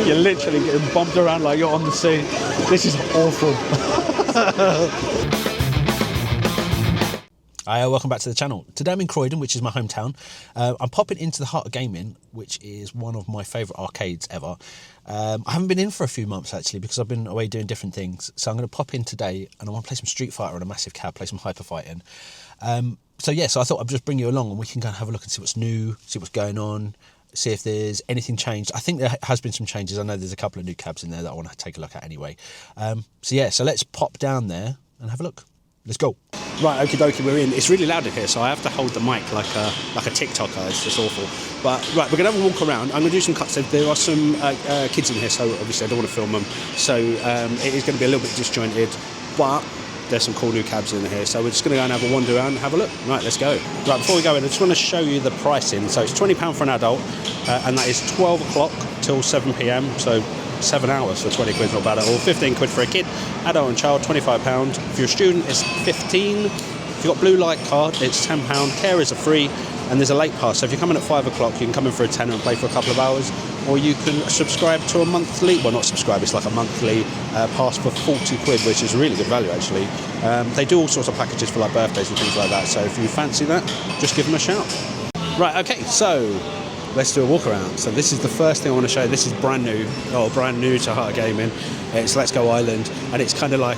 You're literally getting bumped around like you're on the sea. This is awful. Hi, welcome back to the channel. Today I'm in Croydon, which is my hometown. I'm popping into the Heart of Gaming, which is one of my favourite arcades ever. I haven't been in for a few months actually because I've been away doing different things. So I'm going to pop in today and I want to play some Street Fighter on a massive cab, play some hyper fighting. So I thought I'd just bring you along and we can go and have a look and see what's new, see what's going on, see if there's anything changed. I think there has been some changes. I know there's a couple of new cabs in there that I want to take a look at anyway. So let's pop down there and have a look. Let's go. Right, okie dokie, we're in. It's really loud in here, so I have to hold the mic like a TikToker. It's just awful. But right, we're gonna have a walk around. I'm gonna do some cuts. There are some kids in here, so obviously I don't want to film them. So it is going to be a little bit disjointed, but there's some cool new cabs in here. So we're just gonna go and have a wander around and have a look. Right, let's go. Right, before we go in, I just want to show you the pricing. So it's £20 for an adult, and that is 12 o'clock till 7 p.m. So 7 hours for 20 quid, not bad at all. 15 quid for a kid, adult and child, £25. If you're a student, it's 15. If you've got blue light card, it's £10. Carers are free, and there's a late pass. So if you come in at 5 o'clock, you can come in for a tenner and play for a couple of hours, or you can subscribe to a monthly, well, not subscribe, it's like a monthly pass for 40 quid, which is really good value actually. They do all sorts of packages for like birthdays and things like that. So if you fancy that, just give them a shout. Right, okay, so let's do a walk around. So this is the first thing I want to show you. This is brand new to Heart of Gaming. It's Let's Go Island, and it's kind of like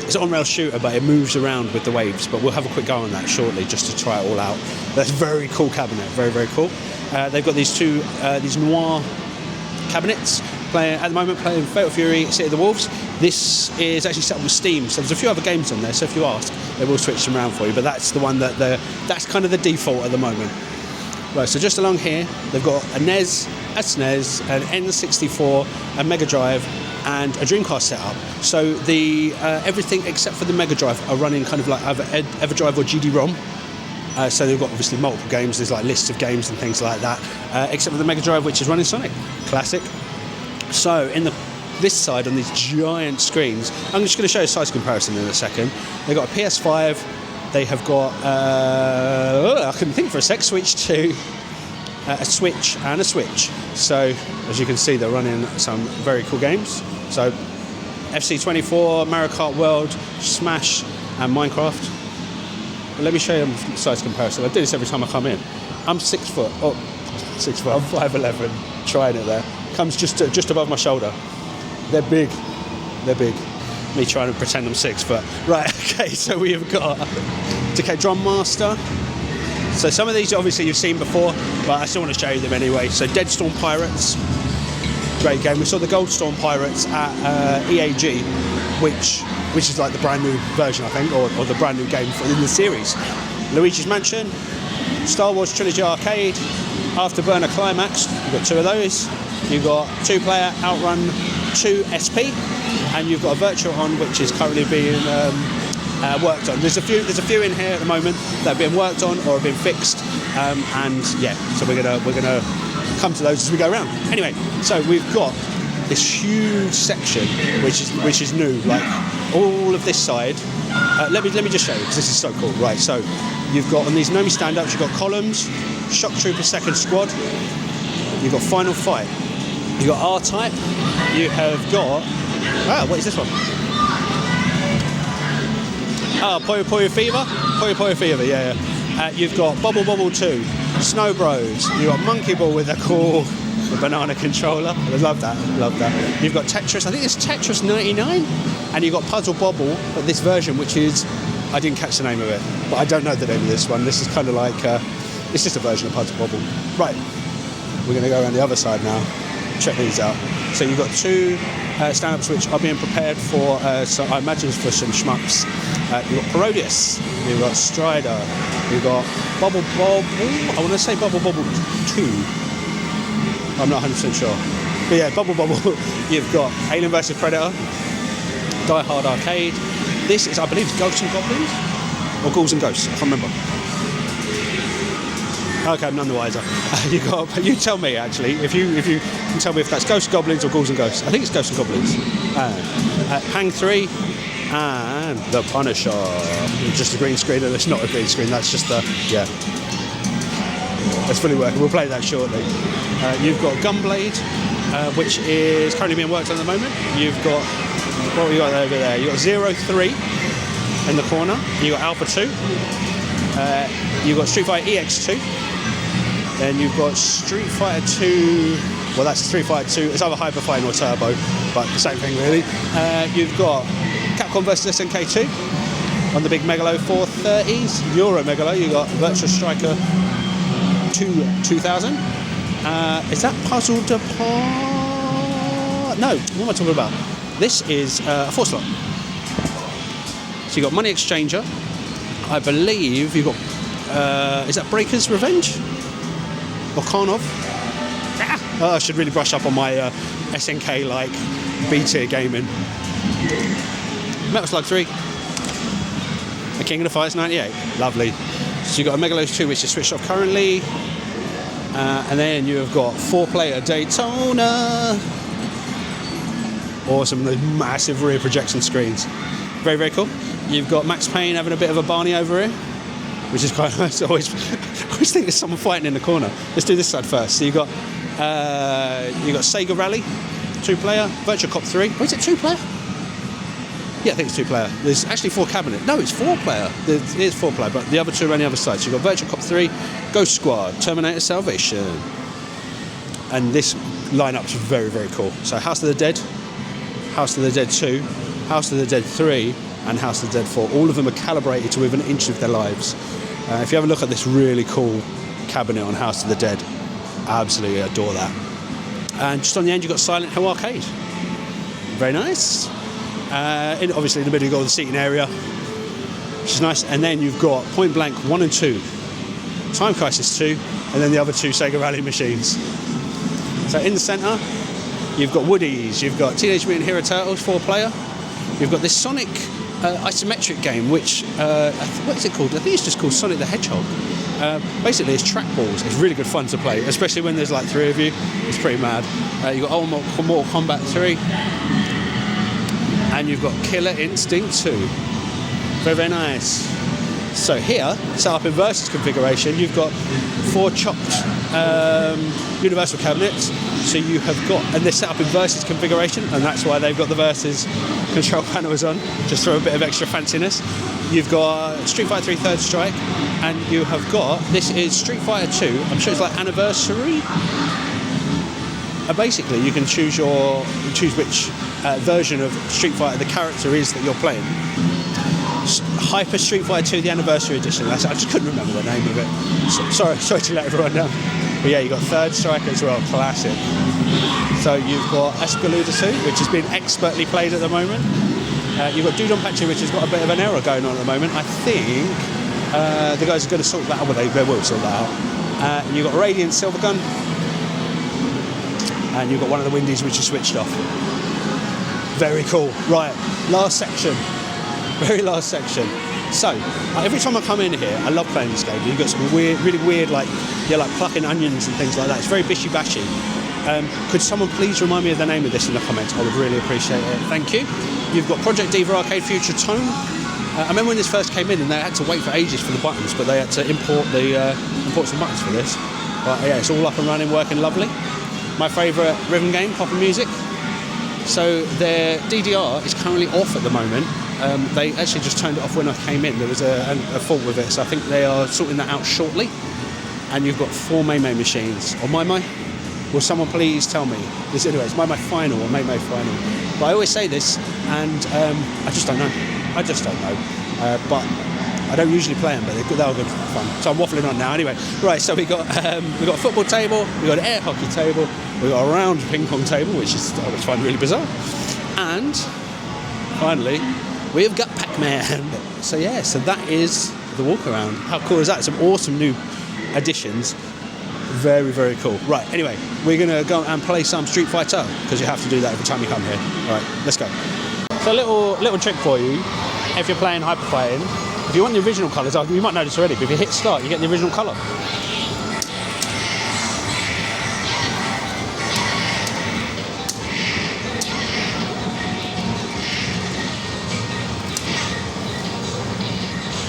it's an on-rail shooter, but it moves around with the waves. But we'll have a quick go on that shortly, just to try it all out. That's a very cool cabinet, very, very cool. They've got these two these noir cabinets. At the moment, playing Fatal Fury, City of the Wolves. This is actually set up with Steam, so there's a few other games on there. So if you ask, they will switch them around for you. But that's the one that's kind of the default at the moment. Right, so just along here, they've got a NES, a SNES, an N64, a Mega Drive, and a Dreamcast setup. So the everything except for the Mega Drive are running kind of like either EverDrive or GD-ROM. So they've got obviously multiple games. There's like lists of games and things like that, except for the Mega Drive, which is running Sonic, classic. So in this side on these giant screens, I'm just going to show you a size comparison in a second. They've got a PS5. They have got, I couldn't think for a sec, Switch 2, a Switch and a Switch. So, as you can see, they're running some very cool games. So, FC24, Mario Kart World, Smash, and Minecraft. But let me show you a size comparison. I do this every time I come in. I'm 6 foot, I'm 5'11", trying it there. Comes just above my shoulder. They're big. Me trying to pretend I'm 6 foot. Right, okay, so we have got Decay Drum Master. So some of these obviously you've seen before, but I still want to show you them anyway. So Dead Storm Pirates, great game. We saw the Gold Storm Pirates at EAG, which is like the brand new version, I think, or the brand new game in the series. Luigi's Mansion, Star Wars Trilogy Arcade, Afterburner Climax, you've got 2 of those. You've got 2-player Outrun 2 SP. And you've got a virtual on, which is currently being worked on. There's a few in here at the moment that have been worked on or have been fixed, and yeah, so we're gonna come to those as we go around. Anyway, so we've got this huge section which is new, like all of this side. Let me just show you because this is so cool. Right, so you've got on these Nomi stand-ups, you've got Columns, Shock Trooper Second Squad, you've got Final Fight, you've got R-Type, you have got. What is this one? Puyo Puyo Fever? Puyo Puyo Fever, yeah. You've got Bubble Bobble 2, Snow Bros, you've got Monkey Ball with a cool banana controller. I love that. You've got Tetris, I think it's Tetris 99, and you've got Puzzle Bobble, but this version, which is, I didn't catch the name of it, but I don't know the name of this one. This is kind of like, it's just a version of Puzzle Bobble. Right, we're going to go around the other side now. Check these out. So you've got 2 stand-ups which are being prepared for, so I imagine for some shmups. You've got Parodius, you've got Strider, you've got Bubble Bob, I want to say Bubble Bobble 2, I'm not 100% sure. But yeah, Bubble Bobble, you've got Alien vs Predator, Die Hard Arcade. This is, I believe, Ghosts and Goblins? Or Ghouls and Ghosts, I can't remember. Okay, I'm none the wiser. You tell me actually, if you can tell me if that's Ghosts, Goblins or Ghouls and Ghosts. I think it's Ghosts and Goblins. Pang 3 and The Punisher. Just a green screen, and it's not a green screen, that's just the, yeah. That's fully working, we'll play that shortly. You've got Gunblade, which is currently being worked on at the moment. You've got, what have you got over there? You've got 03 in the corner. You've got Alpha 2. You've got Street Fighter EX2. Then you've got Street Fighter 2. Well, that's Street Fighter 2. It's either Hyper Fighting or Turbo, but the same thing really. You've got Capcom vs SNK 2 on the big Megalo 430s. Euro Megalo. You've got Virtua Striker 2000. Is that Puzzle Depart? No, what am I talking about? This is a 4-slot. So you've got Money Exchanger. I believe you've got, is that Breaker's Revenge? Or Karnov? I should really brush up on my SNK like B-tier gaming. Metal Slug 3. A King of the Fighters 98. Lovely. So you've got a Megalos 2 which is switched off currently. And then you have got 4-player Daytona. Awesome, those massive rear projection screens. Very, very cool. You've got Max Payne having a bit of a Barney over here, which is quite nice. I always think there's someone fighting in the corner. Let's do this side first. So you've got Sega Rally, 2-player, Virtua Cop 3. Oh, is it 2-player? Yeah, I think it's 2-player. There's actually 4 cabinet. No, it's 4-player. It is 4-player, but the other 2 are on the other side. So you've got Virtua Cop 3, Ghost Squad, Terminator Salvation. And this lineup's very, very cool. So House of the Dead, House of the Dead 2, House of the Dead 3, and House of the Dead 4. All of them are calibrated to within an inch of their lives. If you have a look at this really cool cabinet on House of the Dead, I absolutely adore that. And just on the end, you've got Silent Hill Arcade. Very nice. Obviously in the middle you've got the seating area, which is nice. And then you've got Point Blank 1 and 2, Time Crisis 2, and then the other 2 Sega Rally machines. So in the centre, you've got Woodies, you've got Teenage Mutant Hero Turtles 4-player, you've got this Sonic isometric game, which, what is it called? I think it's just called Sonic the Hedgehog. Basically it's trackballs. It's really good fun to play, especially when there's like 3 of you. It's pretty mad. You've got Mortal Kombat 3, and you've got Killer Instinct 2. Very, very nice. So here, set up in Versus configuration, you've got 4 chopped universal cabinets. So you have got, and they're set up in Versus configuration, and that's why they've got the Versus control panels on, just for a bit of extra fanciness. You've got Street Fighter 3 Third Strike, and you have got, this is Street Fighter 2, I'm sure it's like Anniversary. And basically you can choose which version of Street Fighter the character is that you're playing. Hyper Street Fighter 2, the Anniversary Edition. I just couldn't remember the name of it. Sorry to let everyone down. But yeah, you've got Third Strike as well, classic. So you've got Escaludor 2, which has been expertly played at the moment. You've got Dudonpachi, which has got a bit of an error going on at the moment. I think the guys are going to sort that out, well, they will sort that out. You've got Radiant Silvergun, and you've got one of the Windies which is switched off. Very cool. Right, last section. Very last section. So, every time I come in here, I love playing this game. You've got some weird, really weird, like plucking onions and things like that. It's very bishy-bashy. Could someone please remind me of the name of this in the comments? I would really appreciate it. Thank you. You've got Project Diva Arcade Future Tone. I remember when this first came in and they had to wait for ages for the buttons, but they had to import some buttons for this. But yeah, it's all up and running, working lovely. My favourite rhythm game, Pop and Music. So their DDR is currently off at the moment. They actually just turned it off when I came in. There was a fault with it, so I think they are sorting that out shortly. And you've got 4 Maymay machines. Or Maymay? Will someone please tell me? Anyway, it's Maymay Final or Maymay Final. But I always say this, and I just don't know. I just don't know. But I don't usually play them, but they are good fun. So I'm waffling on now. Anyway, right, so we got a football table, we got an air hockey table, we got a round ping pong table, which I always find really bizarre. And finally, we have got Pac-Man. So yeah, so that is the walk around. How cool is that? Some awesome new additions. Very, very cool. Right, anyway, we're going to go and play some Street Fighter, because you have to do that every time you come here. All right, let's go. So a little trick for you, if you're playing Hyper Fighting, if you want the original colours, you might know this already, but if you hit start, you get the original colour.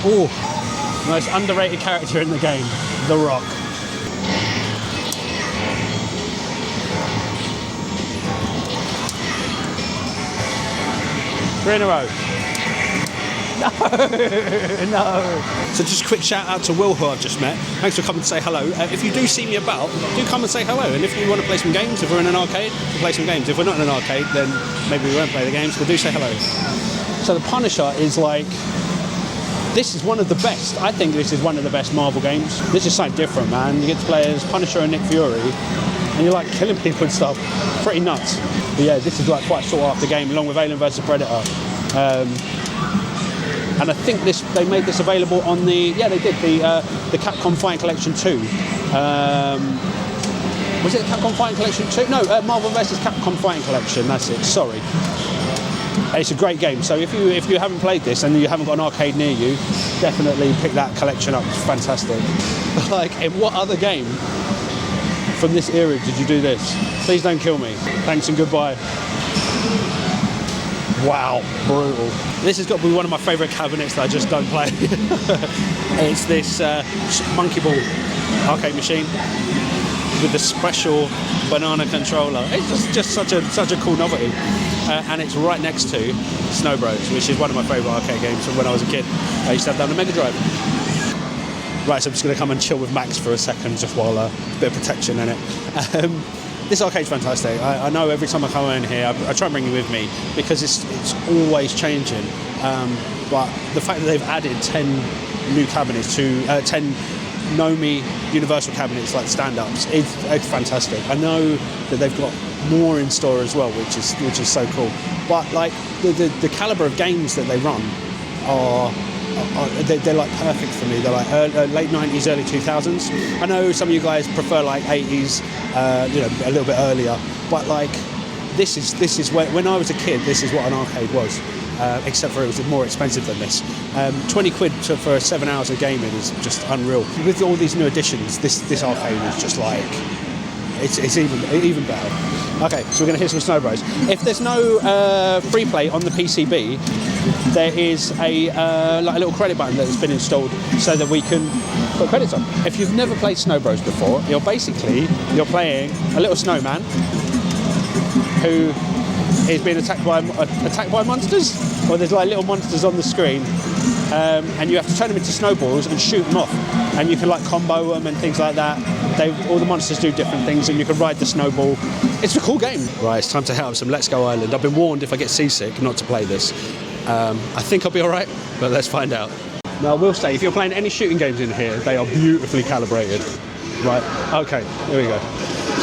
Oh, most underrated character in the game, The Rock. 3 in a row. No, no. So just a quick shout out to Will, who I've just met. Thanks for coming to say hello. If you do see me about, do come and say hello. And if you want to play some games, if we're in an arcade, we'll play some games. If we're not in an arcade, then maybe we won't play the games, but do say hello. So the Punisher is like, this is one of the best. I think this is one of the best Marvel games. This is something different, man. You get to play as Punisher and Nick Fury, and you're like killing people and stuff. Pretty nuts. But yeah, this is like quite a sought after game, along with Alien vs Predator. And I think they made this available on the the Capcom Fighting Collection 2. Was it the Capcom Fighting Collection 2? No, Marvel vs Capcom Fighting Collection. That's it. Sorry. It's a great game. So if you haven't played this and you haven't got an arcade near you, definitely pick that collection up. It's fantastic. Like, in what other game from this era did you do this? Please don't kill me. Thanks and goodbye. Wow, brutal. This has got to be one of my favourite cabinets that I just don't play. It's this Monkey Ball arcade machine with the special banana controller. It's just such a cool novelty. And it's right next to Snow Bros, which is one of my favourite arcade games from when I was a kid. I used to have that on the Mega Drive. Right, so I'm just going to come and chill with Max for a second, just while a bit of protection in it. This arcade's fantastic. I know every time I come in here, I try and bring you with me because it's always changing. But the fact that they've added 10 new cabinets to 10 Nomi Universal cabinets like stand-ups, it's fantastic. I know that they've got more in store as well, which is so cool. But like the caliber of games that they run they're like perfect for me. They're like late 90s, early 2000s. I know some of you guys prefer like 80s, a little bit earlier. But like this is when I was a kid, this is what an arcade was. Except for it was more expensive than this. 20 quid for 7 hours of gaming is just unreal. With all these new additions, this arcade is just like, it's even better. Okay, so we're going to hit some Snow Bros. If there's no free play on the PCB, there is a little credit button that has been installed so that we can put credits on. If you've never played Snow Bros before, you're playing a little snowman who is being attacked by monsters, or there's like little monsters on the screen, and you have to turn them into snowballs and shoot them off, and you can like combo them and things like that. All the monsters do different things, and you can ride the snowball. It's a cool game. Right, it's time to head up some Let's Go Island. I've been warned if I get seasick not to play this. I think I'll be all right, but let's find out. Now, I will say, if you're playing any shooting games in here, they are beautifully calibrated. Right, okay, here we go.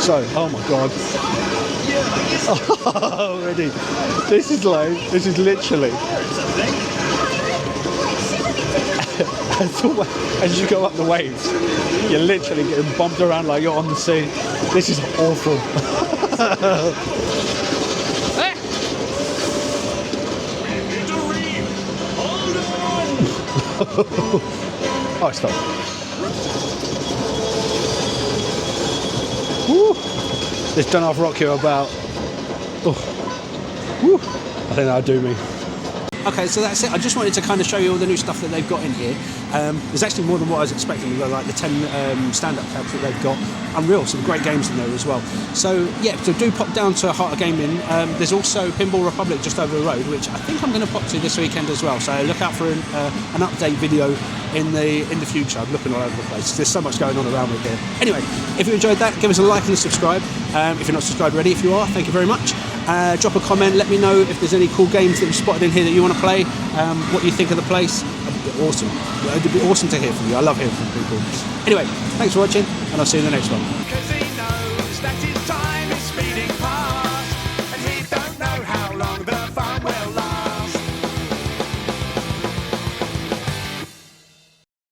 So, oh my God. Already. This is literally. As you go up the waves, you're literally getting bumped around like you're on the sea. This is awful. Oh, stop. Woo. This don't half rock you about. Oh. Woo. I think that'll do me. Okay, so that's it. I just wanted to kind of show you all the new stuff that they've got in here. There's actually more than what I was expecting. Like the 10 stand-up cabs that they've got. Unreal, some great games in there as well. So yeah, so do pop down to Heart of Gaming. There's also Pinball Republic just over the road, which I think I'm going to pop to this weekend as well. So look out for an update video in the future. I'm looking all over the place. There's so much going on around me here. Anyway, if you enjoyed that, give us a like and a subscribe. If you're not subscribed already, if you are, thank you very much. Drop a comment, let me know if there's any cool games that you spotted in here that you want to play, what you think of the place. It'd be awesome. It'd be awesome to hear from you. I love hearing from people. Anyway, thanks for watching, and I'll see you in the next one.